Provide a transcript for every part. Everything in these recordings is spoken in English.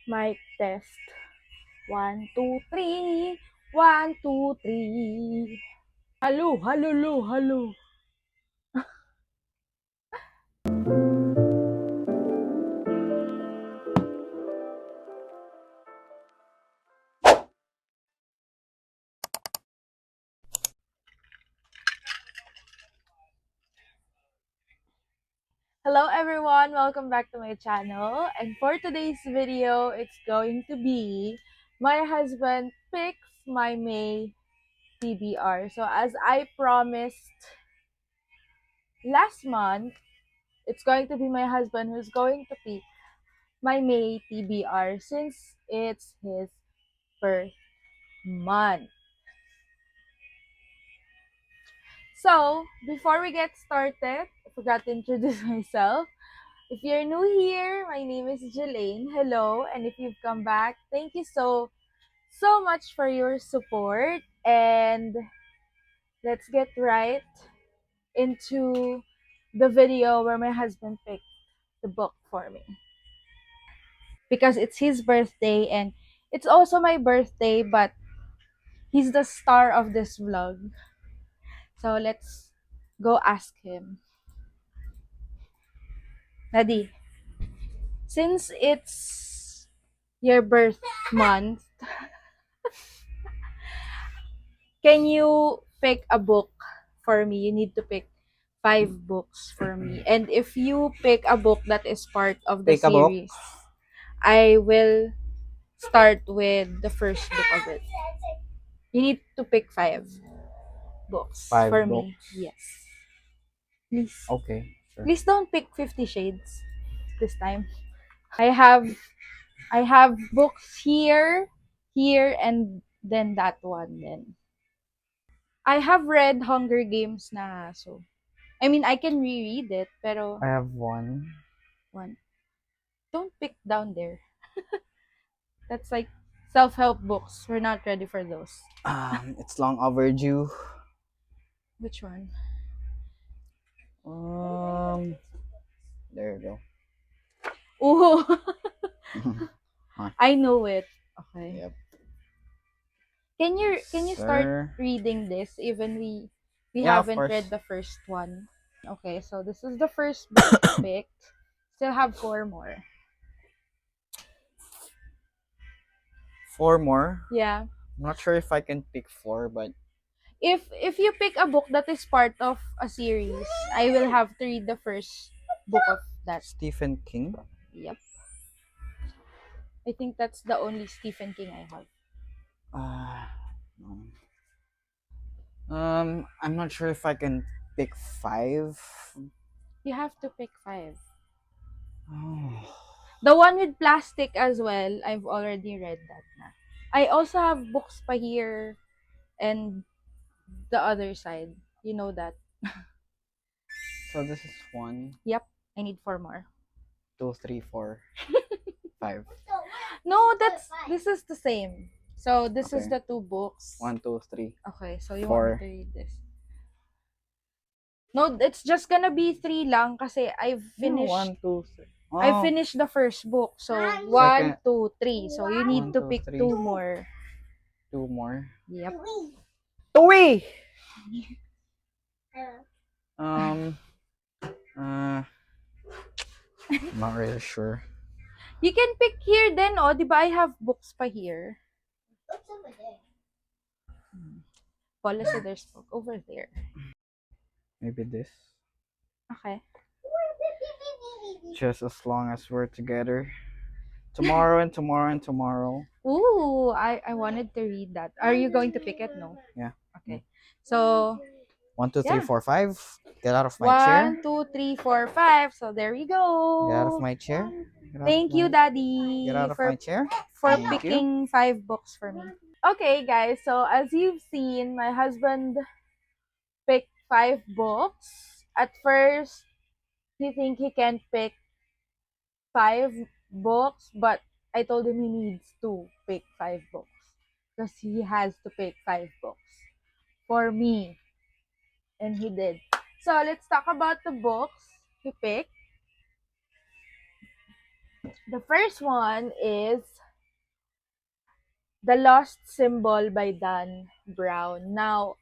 Mic test. 1, 2, 3. 1, 2, 3. Hello, hello, hello. Hello everyone, welcome back to my channel. And for today's video, it's going to be my husband picks my May TBR. So as I promised last month, it's going to be my husband who's going to pick my May TBR since it's his birth month. So, before we get started, I forgot to introduce myself. If you're new here, my name is Jolaine. Hello. And if you've come back, thank you so much for your support. And let's get right into the video where my husband picked the book for me. Because it's his birthday and it's also my birthday, but he's the star of this vlog. So let's go ask him. Daddy, since it's your birth month, can you pick a book for me? You need to pick 5 books for me. And if you pick a book that is part of the series, I will start with the first book of it. You need to pick 5 books for me. Yes. Please. Okay. Sure. Please don't pick 50 Shades this time. I have books here, and then that one then. I have read Hunger Games na, so I mean I can reread it, pero I have one. Don't pick down there. That's like self-help books. We're not ready for those. It's long overdue. Which one? There you go. Oh, I know it. Okay. Yep. Can you start reading this even we haven't read the first one? Okay, so this is the first book picked. Still have 4 more. 4 more? Yeah. I'm not sure if I can pick 4, but If you pick a book that is part of a series, I will have to read the first book of that. Stephen King? Yep. I think that's the only Stephen King I have. I'm not sure if I can pick 5. You have to pick 5. Oh. The one with plastic as well, I've already read that na. I also have books pa here and the other side. You know that. So this is 1. Yep. I need 4 more. 2, 3, 4, 5. No, this is the same. So this is the 2 books. 1, 2, 3. Okay, so you 4. want me to read this? No, it's just gonna be 3 lang kasi I've finished. 1, 2, 3. Oh. I finished the first book. So 1, 2, 3. So you need 1, to 2, pick 3. 2 more. 2 more. Yep. Tui! I'm not really sure. You can pick here then, oh. Diba I have books pa here? What's over there? Policy, there's book over there. Maybe this. Okay. Just as long as we're together. Tomorrow and tomorrow and tomorrow. Ooh, I wanted to read that. Are you going to pick it? No? Yeah. Okay. So 1, 2, 3, 4, 5. Get out of my 1, chair. 2, 3, 4, 5. So there we go. Get out of my chair. Thank you, Daddy. Get out of my chair. For picking 5 books for me. Okay, guys. So as you've seen, my husband picked 5 books. At first, he think he can pick 5 books, but I told him he needs to pick 5 books because he has to pick 5 books for me, and he did. So let's talk about the books he picked. The first one is The Lost Symbol by Dan Brown. Now,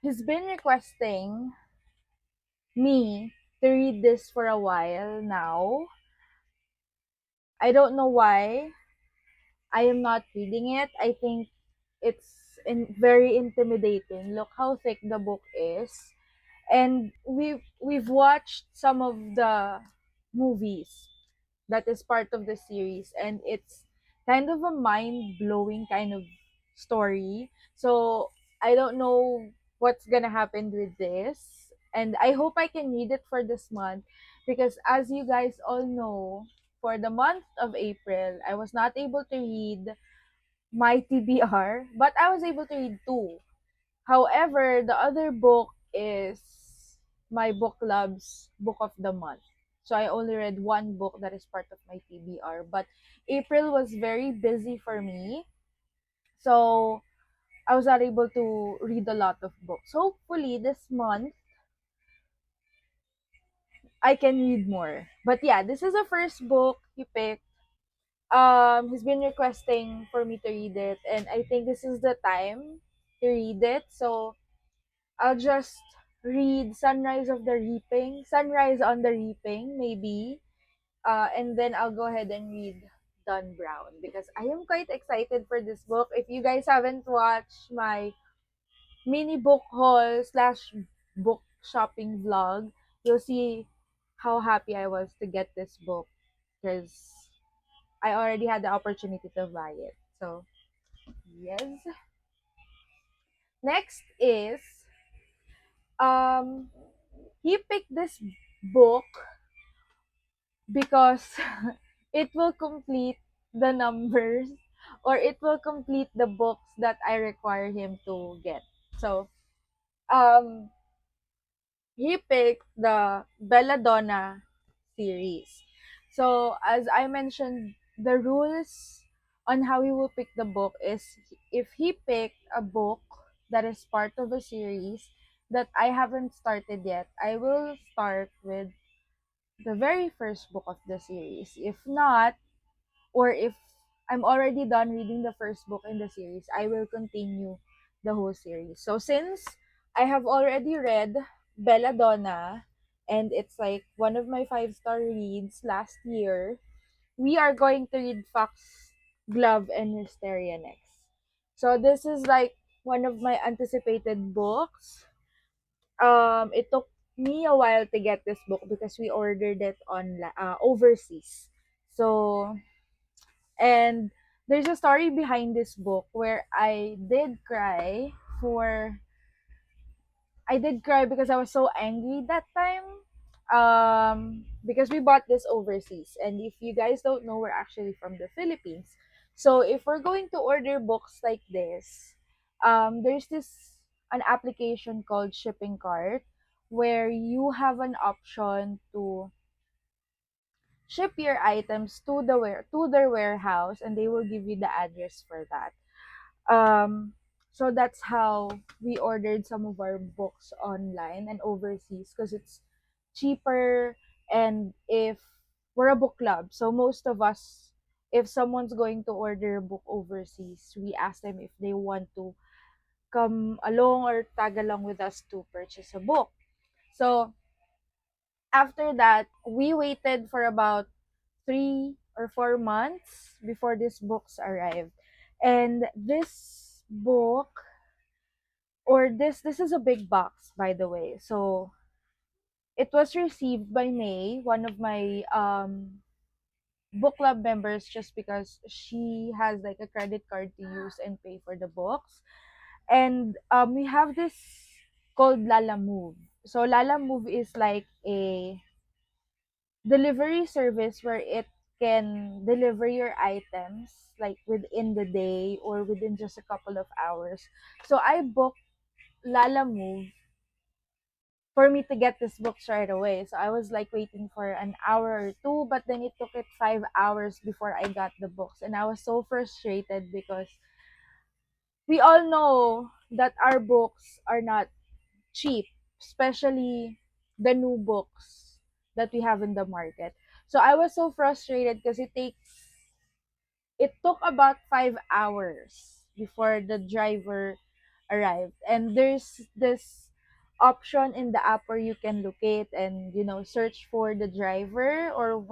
he's been requesting me to read this for a while now. I don't know why I am not reading it. I think it's very intimidating. Look how thick the book is. And we've watched some of the movies that is part of the series, and it's kind of a mind-blowing kind of story. So I don't know what's gonna happen with this, and I hope I can read it for this month, because as you guys all know, for the month of April I was not able to read my TBR, but I was able to read two. However, the other book is my book club's book of the month. So I only read one book that is part of my TBR. But April was very busy for me. So I was not able to read a lot of books. Hopefully this month I can read more. But yeah, this is the first book he picked. He's been requesting for me to read it, and I think this is the time to read it. So I'll just read Sunrise on the Reaping, maybe. And then I'll go ahead and read Dan Brown, because I am quite excited for this book. If you guys haven't watched my mini book haul slash book shopping vlog, you'll see how happy I was to get this book, because I already had the opportunity to buy it. So, yes. Next is um he picked this book because it will complete the numbers, or it will complete the books that I require him to get. So, um, he picked the Belladonna series. So, as I mentioned, the rules on how he will pick the book is, if he picked a book that is part of a series that I haven't started yet, I will start with the very first book of the series. If not, or if I'm already done reading the first book in the series, I will continue the whole series. So since I have already read Belladonna, and it's like one of my five-star reads last year, we are going to read Foxglove and Hysteria next. So this is like one of my anticipated books. It took me a while to get this book because we ordered it on overseas. So, and there's a story behind this book where for I did cry because I was so angry that time. Because we bought this overseas, and if you guys don't know, we're actually from the Philippines. So if we're going to order books like this, there's this an application called Shipping Cart, where you have an option to ship your items to their warehouse, and they will give you the address for that. So that's how we ordered some of our books online and overseas, because it's cheaper. And if we're a book club, so most of us, if someone's going to order a book overseas, we ask them if they want to come along or tag along with us to purchase a book. So after that, we waited for about 3 or 4 months before these books arrived. And this book, or this is a big box, by the way. So it was received by May, one of my book club members, just because she has like a credit card to use and pay for the books. And we have this called Lala Move. So Lala Move is like a delivery service where it can deliver your items like within the day or within just a couple of hours. So I booked Lala Move for me to get this books right away. So I was like waiting for an hour or two, but then it took it 5 hours before I got the books. And I was so frustrated because we all know that our books are not cheap, especially the new books that we have in the market. So I was so frustrated because it took about 5 hours before the driver arrived. And there's this option in the app where you can locate and search for the driver or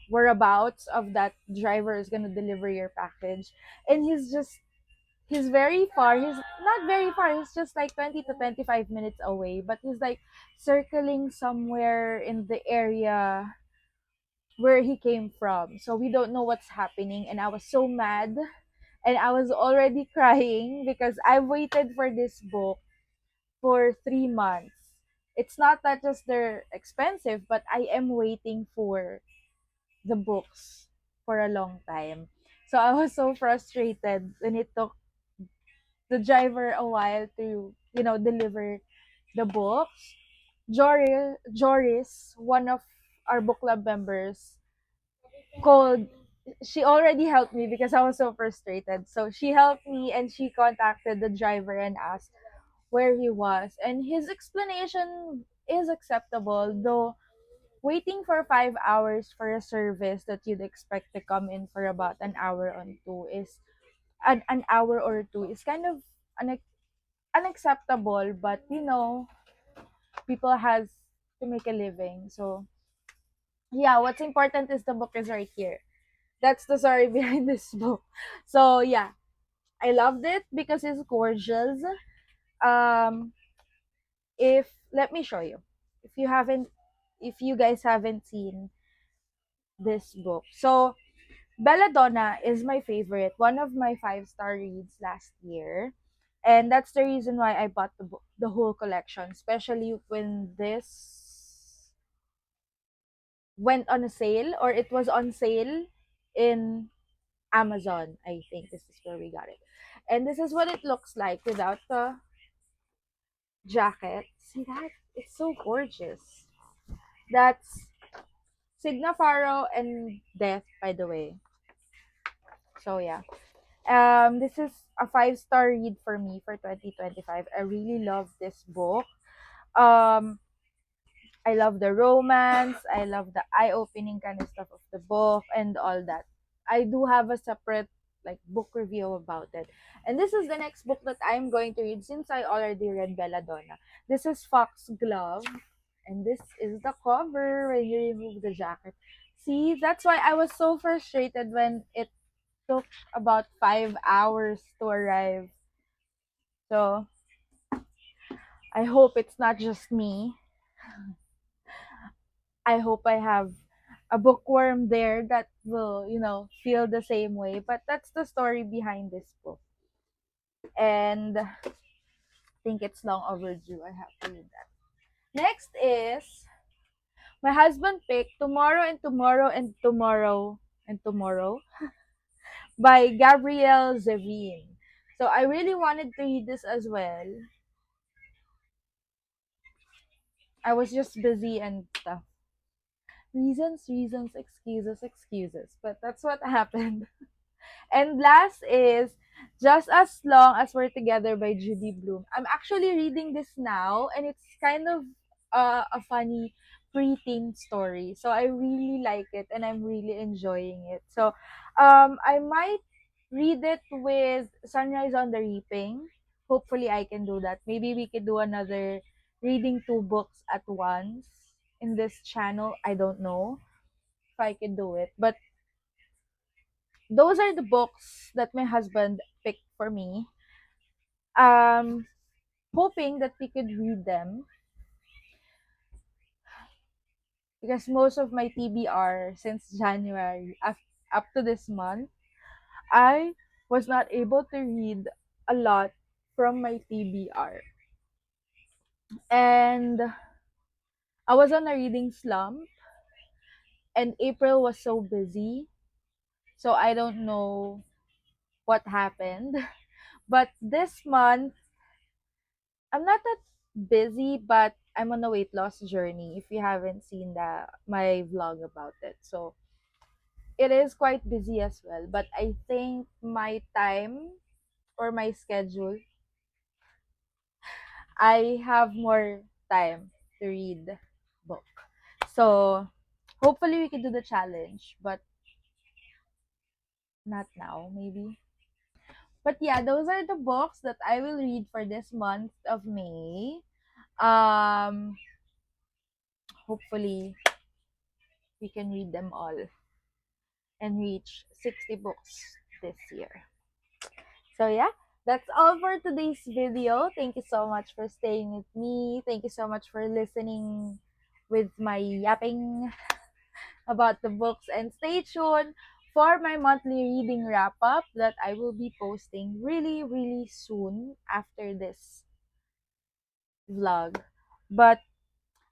whereabouts of that driver is going to deliver your package. And he's very far. He's not very far. He's just like 20 to 25 minutes away, but he's like circling somewhere in the area where he came from. So we don't know what's happening, and I was so mad, and I was already crying because I waited for this book for 3 months. It's not that just they're expensive, but I am waiting for the books for a long time. So I was so frustrated when it took the driver a while to, deliver the books. Joris, one of our book club members, called. She already helped me because I was so frustrated. So she helped me and she contacted the driver and asked where he was. And his explanation is acceptable, though waiting for 5 hours for a service that you'd expect to come in for about an hour or two is kind of unacceptable, but people has to make a living. So yeah, what's important is the book is right here. That's the story behind this book. So yeah, I loved it because it's gorgeous. Um, if Let me show you. If you haven't, if you guys haven't seen this book, so Belladonna is my favorite, one of my five-star reads last year. And that's the reason why I bought the book, the whole collection, especially when this went on a sale, or it was on sale in Amazon. I think this is where we got it. And this is what it looks like without the jacket. See that? It's so gorgeous. That's Signa Faro and Death, by the way. So yeah. This is a five-star read for me for 2025. I really love this book. Um, I love the romance. I love the eye-opening kind of stuff of the book and all that. I do have a separate like book review about it. And this is the next book that I'm going to read since I already read Belladonna. This is Foxglove, and this is the cover when you remove the jacket. See, that's why I was so frustrated when it took about 5 hours to arrive. So I hope it's not just me. I hope I have a bookworm there that will, feel the same way. But that's the story behind this book. And I think it's long overdue. I have to read that. Next is my husband picked Tomorrow and Tomorrow and Tomorrow and Tomorrow by Gabrielle Zevin. So I really wanted to read this as well. I was just busy and stuff. Reasons, excuses, excuses. But that's what happened. And last is Just as Long as We're Together by Judy Bloom. I'm actually reading this now, and it's kind of a funny pre-teen story. So I really like it, and I'm really enjoying it. So I might read it with Sunrise on the Reaping. Hopefully I can do that. Maybe we could do another reading two books at once in this channel. I don't know if I can do it. But those are the books that my husband picked for me. Um, Hoping that we could read them because most of my TBR since January up to this month, I was not able to read a lot from my TBR. And I was on a reading slump, and April was so busy. So I don't know what happened. But this month, I'm not that busy, but I'm on a weight loss journey. If you haven't seen my vlog about it, so it is quite busy as well. But I think my time or my schedule, I have more time to read book. So Hopefully we can do the challenge, but not now, maybe. But yeah, those are the books that I will read for this month of May. Um, Hopefully we can read them all and reach 60 books this year. So yeah, that's all for today's video. Thank you so much for staying with me. Thank you so much for listening with my yapping about the books, and stay tuned for my monthly reading wrap up that I will be posting really, really soon after this vlog. But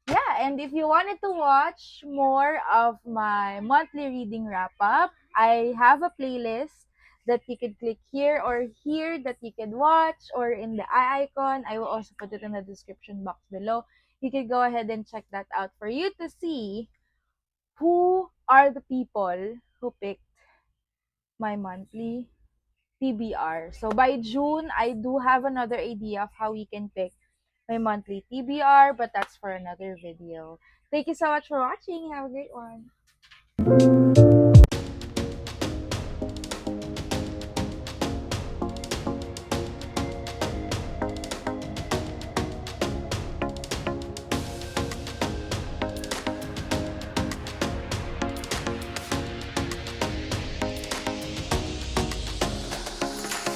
yeah, and if you wanted to watch more of my monthly reading wrap up, I have a playlist that you can click here or here that you can watch, or in the eye icon. I will also put it in the description box below. You can go ahead and check that out for you to see who are the people who picked my monthly TBR. So by June, I do have another idea of how we can pick my monthly TBR, but that's for another video. Thank you so much for watching. Have a great one.